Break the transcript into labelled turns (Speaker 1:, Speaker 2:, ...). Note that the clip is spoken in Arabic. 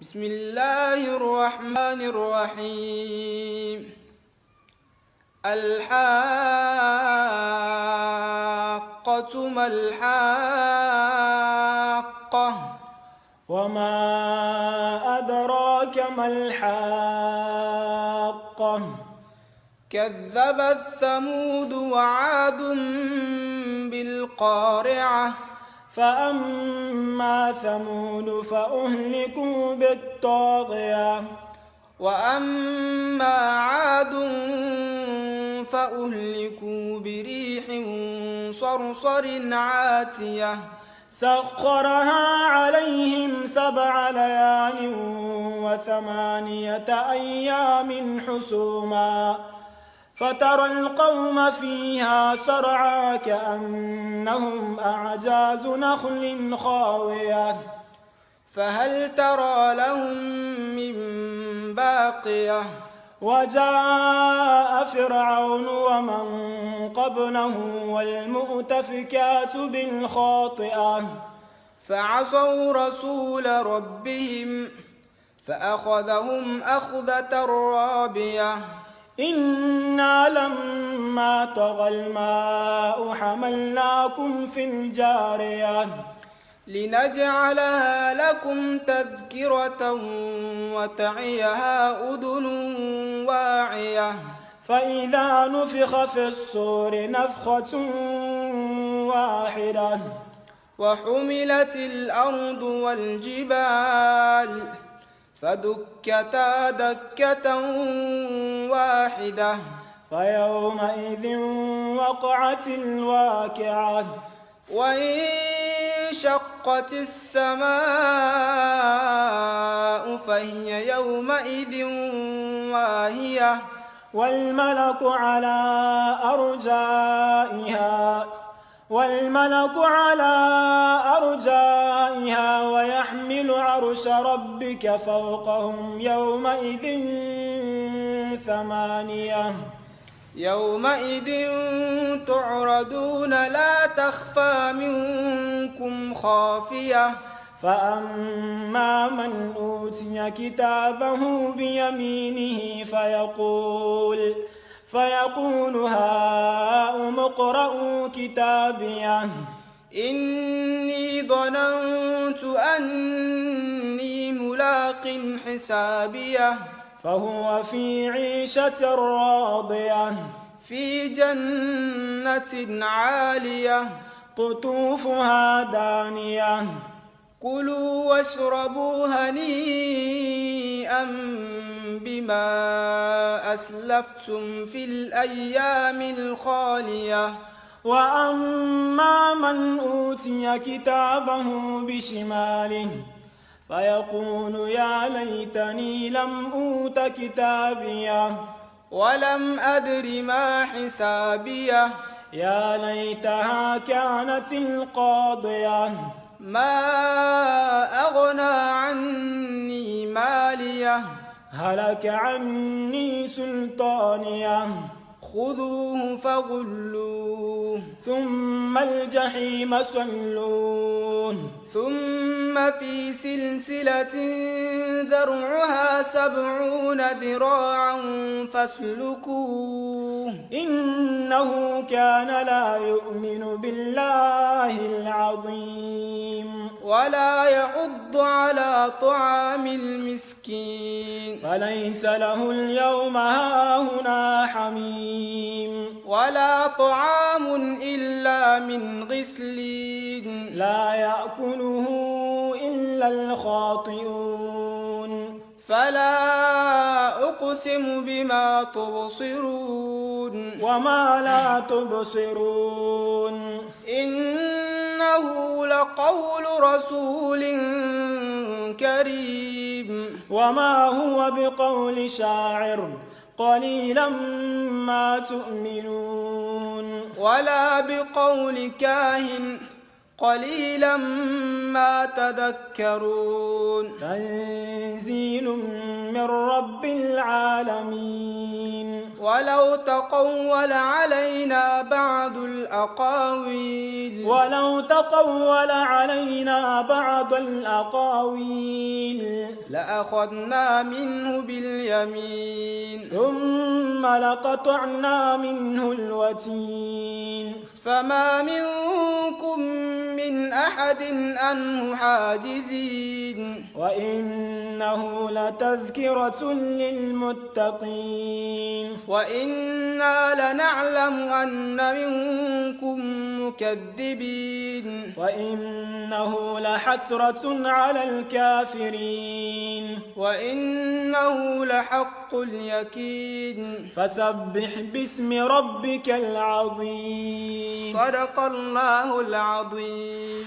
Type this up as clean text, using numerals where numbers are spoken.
Speaker 1: بسم الله الرحمن الرحيم. الحاقة ما الحاقة
Speaker 2: وما أدراك ما الحاقة
Speaker 1: كذبت ثمود وعاد بالقارعة
Speaker 2: فأما ثمود فأهلكوا بالطاغية
Speaker 1: وأما عاد فأهلكوا بريح صرصر عاتية
Speaker 2: سخرها عليهم 7 ليال و8 أيام حسوما فترى القوم فيها صرعى كأنهم أعجاز نخل خاوية
Speaker 1: فهل ترى لهم من باقية
Speaker 2: وجاء فرعون ومن قبله والمؤتفكات بالخاطئة
Speaker 1: فعصوا رسول ربهم فأخذهم أخذة رابية
Speaker 2: إنا لما طغى الماء حملناكم في الجارية
Speaker 1: لنجعلها لكم تذكرة وتعيها أذن واعية
Speaker 2: فإذا نفخ في الصور نفخة واحدة
Speaker 1: وحملت الأرض والجبال فدكتا دكة واحدة
Speaker 2: فيومئذ وقعت الواقعة
Speaker 1: وانشقت السماء فهي يومئذ واهية
Speaker 2: والملك على أرجائها ويحمل عرش ربك فوقهم يومئذ 8
Speaker 1: يومئذ تعرضون لا تخفى منكم خافية
Speaker 2: فأما من أوتي كتابه بيمينه فيقول هاؤم اقرءوا كتابيه
Speaker 1: إني ظننت أني ملاق حسابيه
Speaker 2: فهو في عيشة راضية
Speaker 1: في جنة عالية
Speaker 2: قطوفها دانية
Speaker 1: كلوا واشربوا هنيئا بما أسلفتم في الأيام الخالية
Speaker 2: وأما من أوتي كتابه بشماله فيقول يا ليتني لم أوت كتابيه
Speaker 1: ولم أدر ما حسابيه
Speaker 2: يا ليتها كانت القاضية
Speaker 1: ما أغنى عني ماليه
Speaker 2: هلك عني سلطانيه
Speaker 1: خذوه فغلوه
Speaker 2: ثم الجحيم صلوه
Speaker 1: ثم في سلسلة ذرعها 70 ذراعا فاسلكوه
Speaker 2: إنه كان لا يؤمن بالله العظيم
Speaker 1: ولا يحض على طعام المسكين
Speaker 2: فليس له اليوم هاهنا حميم
Speaker 1: ولا طعام إلا من غسلين
Speaker 2: لا يأكله إلا الخاطئون
Speaker 1: فلا أقسم بما تبصرون
Speaker 2: وما لا تبصرون
Speaker 1: إنه لقول رسول كريم
Speaker 2: وما هو بقول شاعر قليلا ما تؤمنون
Speaker 1: ولا بقول كاهن قليلا ما تذكرون
Speaker 2: تنزيل من رب العالمين
Speaker 1: ولو تقول علينا بعض الأقاويل
Speaker 2: تقول علينا بعض الأقاويل
Speaker 1: لأخذنا منه باليمين
Speaker 2: ثم لقطعنا منه الوتين
Speaker 1: فما منكم من أحد عنه حاجزين
Speaker 2: وإنه لتذكرة للمتقين
Speaker 1: وإنا لنعلم أن منكم مكذبين
Speaker 2: وإنه لحسرة على الكافرين
Speaker 1: وإنه لحق اليقين
Speaker 2: فسبح باسم ربك العظيم
Speaker 1: صدق الله العظيم.